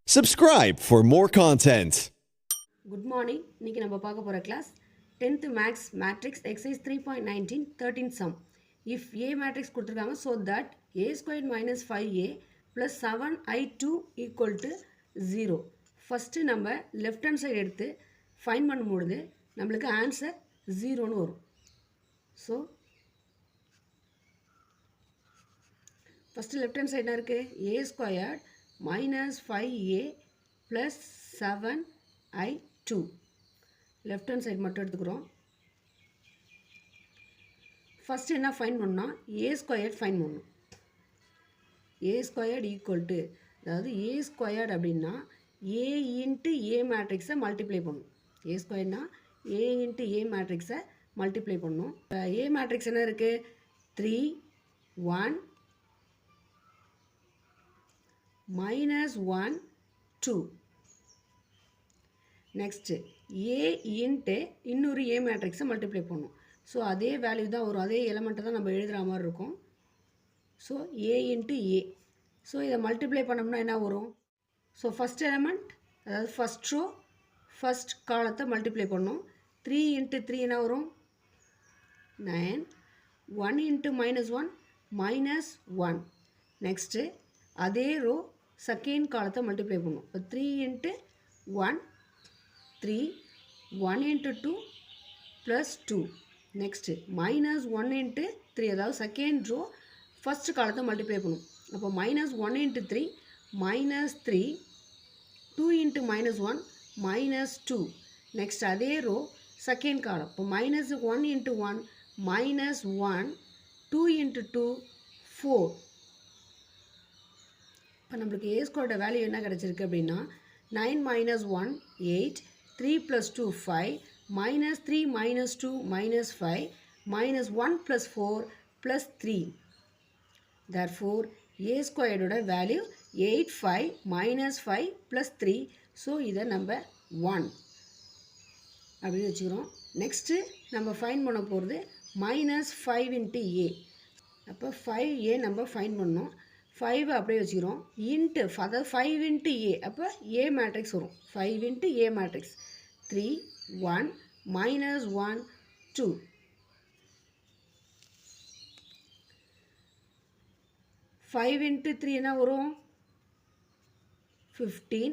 Subscribe for more content. Good morning. இன்னைக்கு நம்ம பார்க்க போற class 10th max matrix exercise 3.19 13th sum. If A matrix கொடுத்திருக்காங்க so that A squared minus 5A plus 7I2 equal to 0. First நம்ம left hand side எடுத்து find பண்ணும்போது நம்மளுக்கு answer 0 னு வரும். So first left hand side என்ன இருக்கு? A squared minus 5A plus 7I2 left hand side மட்டும் எடுத்துக்கிறோம். first என்ன find பண்ணா A squared find பண்ணணும். A squared equal to அதாவது A squared அப்படின்னா A into A matrix multiply பண்ணணும். A squared னா A into A matrix multiply பண்ணணும். A matrix என்ன இருக்கு 3 1 minus 1 2 next A into இன்னொரு A matrix multiply பண்ணும் ஸோ அதே வேல்யூ தான் வரும் அதே எலிமெண்ட்டை தான் நம்ம எழுதுகிற மாதிரி இருக்கும் so A into A so இதை மல்டிப்ளை பண்ணோம்னா என்ன வரும் ஸோ ஃபஸ்ட் எலிமெண்ட் அதாவது ஃபஸ்ட் ரோ ஃபஸ்ட் காலத்தை மல்டிப்ளை பண்ணோம் 3 into 3 என்ன வரும் 9 1 into minus 1 minus 1 நெக்ஸ்ட்டு அதே ரோ செகண்ட் காலத்தை மல்டிப்ளை பண்ணும் இப்போ 3 into 1 3 1 into 2 plus 2 next minus 1 into 3 அதாவது செகண்ட் ரோ ஃபஸ்ட் காலத்தை மல்டிப்ளை பண்ணும் அப்போ minus 1 into 3 minus 3 2 into minus 1 minus 2 next அதே ரோ செகண்ட் காலம் இப்போ மைனஸ் 1 into 1 மைனஸ் 1 2 into 2 4 இப்போ நம்மளுக்கு A ஸ்கொயரோட வேல்யூ என்ன கிடச்சிருக்கு அப்படின்னா 9 minus 1 8 3 plus 2 5 minus 3 minus 2 minus 5 minus 1 plus 4 plus 3 therefore A ஸ்கொயரோட வேல்யூ 8 5 minus 5 plus 3 ஸோ இதை நம்ம 1 அப்படின்னு வச்சுக்கிறோம் நெக்ஸ்ட்டு நம்ம ஃபைன் பண்ண போகிறது மைனஸ் 5 into A அப்போ 5A நம்ம ஃபைன் பண்ணோம் 5 அப்படியே வச்சுக்கிறோம் இன்ட்டு அதாவது 5 into A அப்போ A மேட்ரிக்ஸ் வரும் 5 into A matrix 3 1 minus 1 2 5 into 3 என்ன வரும் 15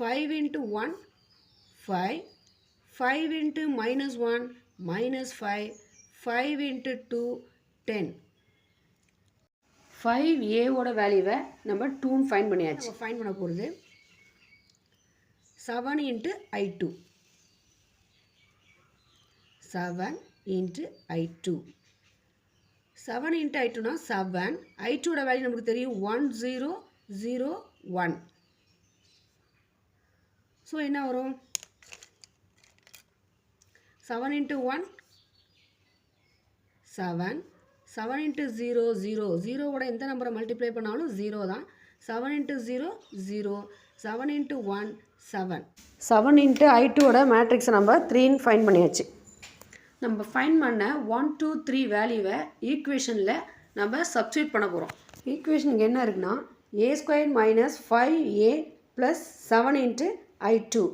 5 into 1 5 5 into minus 1 minus 5 5 into 2 10 5A ஓட வேல்யூவை நம்ம 2 ஃபைன் பண்ணியாச்சு நம்ம ஃபைன் பண்ண போகிறது 7 into I2 7 into I2 7 into I2னா 7 I2 ஓட வேல்யூ நமக்கு தெரியும் 1 0 0 1 ஸோ என்ன வரும் 7 into 1 7 7 into 0 0 0 ஓட எந்த நம்பரை மல்டிப்ளை பண்ணாலும் 0 தான் 7 into 0 0 7 into 1 7 7 into I2 ஓட மேட்ரிக்ஸை நம்ம 3ன்னு ஃபைன் பண்ணியாச்சு நம்ம ஃபைன் பண்ண 1 2 3 வேல்யூவை ஈக்குவேஷனில் நம்ம சப்ஸ்டியூட் பண்ண போகிறோம் ஈக்குவேஷனுக்கு என்ன இருக்குன்னா A square minus 5A plus 7 into I2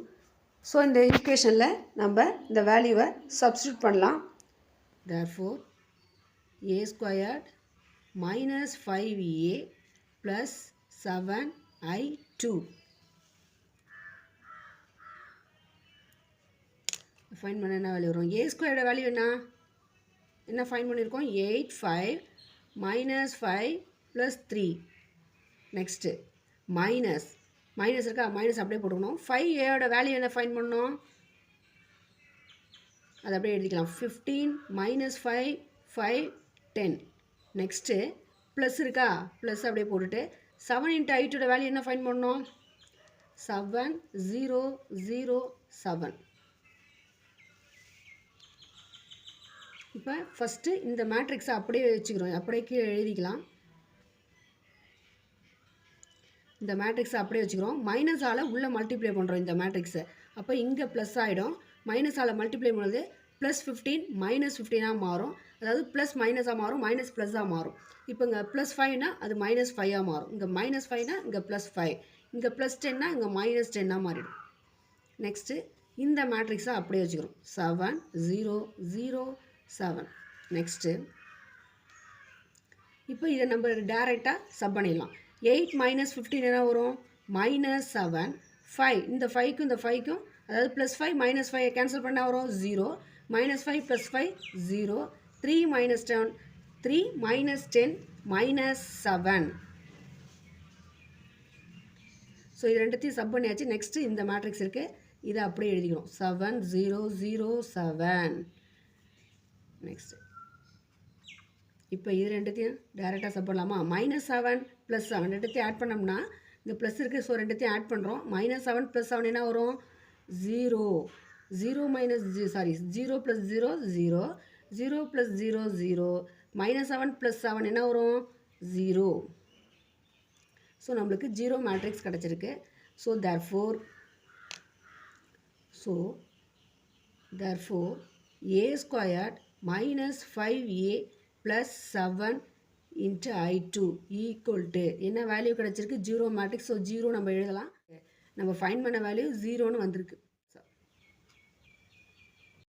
so இந்த ஈக்குவேஷனில் நம்ம இந்த வேல்யூவை சப்ஸ்டியூட் பண்ணலாம் therefore A squared minus 5A plus 7I2 fine பண்ண என்ன வேல்யூ வரும் A ஸ்கொயரோட வேல்யூ என்ன ஃபைன் பண்ணியிருக்கோம் 8 5 minus 5 plus 3 நெக்ஸ்ட்டு மைனஸ் இருக்கா மைனஸ் அப்படியே போட்டுக்கணும் 5Aயோட வேல்யூ என்ன ஃபைன் பண்ணோம் அதை அப்படியே எழுதிக்கலாம் 15 minus 5 5 10 நெக்ஸ்ட்டு ப்ளஸ் இருக்கா ப்ளஸ் அப்படியே போட்டுட்டு 7 into I2 வேல்யூ என்ன ஃபைன் பண்ணோம் 7 0 0 7 இப்போ ஃபஸ்ட்டு இந்த மேட்ரிக்ஸை அப்படியே வச்சுக்கிறோம் அப்படியே கீழே எழுதிக்கலாம் இந்த மேட்ரிக்ஸை அப்படியே வச்சுக்கிறோம் மைனஸால் உள்ளே மல்டிப்ளை பண்ணுறோம் இந்த மேட்ரிக்ஸை அப்போ இங்கே ப்ளஸ் ஆகிடும் மைனஸால் மல்டிப்ளை பண்ணுறது ப்ளஸ் 15 மைனஸ் 15ஆக மாறும் அதாவது ப்ளஸ் மைனஸாக மாறும் மைனஸ் ப்ளஸ்ஸாக மாறும் இப்போ இங்கே +5னா அது -5ஆக மாறும். இங்கே -5னா இங்கே +5. இங்கே ப்ளஸ் 10னா இங்கே மைனஸ் 10ஆக மாறிடும். நெக்ஸ்ட்டு இந்த மேட்ரிக்ஸை அப்படியே வச்சுக்கிறோம். 7 0 0 7. நெக்ஸ்ட்டு இப்போ இதை நம்ம டேரெக்டாக சப் பண்ணிடலாம். 8 மைனஸ் 15 என்ன வரும்? மைனஸ் 7 5. இந்த 5க்கும் இந்த 5க்கும் அதாவது ப்ளஸ் 5 மைனஸ் 5 கேன்சல் பண்ணால் வரும் 0. Minus 5 plus 5 0. 3 minus 10 3 minus 10 minus 7. So இது ரெண்டுத்தையும் சப் பண்ணியாச்சு. நெக்ஸ்ட்டு இந்த மேட்ரிக்ஸ் இருக்குது, இதை அப்படியே எழுதிக்கிறோம். 7 0 0 7. நெக்ஸ்ட்டு இப்போ இது ரெண்டுத்தையும் டேரெக்டாக சப் பண்ணலாமா? மைனஸ் 7 ப்ளஸ் 7 ரெண்டுத்தையும் ஆட் பண்ணோம்னா இந்த ப்ளஸ் இருக்குது. ஸோ ரெண்டுத்தையும் ஆட் பண்ணுறோம். மைனஸ் 7 ப்ளஸ் 7 என்ன வரும்? 0 0 minus 0 plus 0 0 0 plus 0 0 minus 7 plus 7 என்ன வரும்? 0. ஸோ நம்மளுக்கு 0 மேட்ரிக்ஸ் கிடச்சிருக்கு. So therefore a squared minus 5a plus 7 into I2 equal to என்ன வேல்யூ கிடச்சிருக்கு? 0 மேட்ரிக்ஸ். ஸோ 0 நம்ம எழுதலாம். நம்ம ஃபைண்ட் பண்ண வேல்யூ 0ன்னு வந்திருக்கு.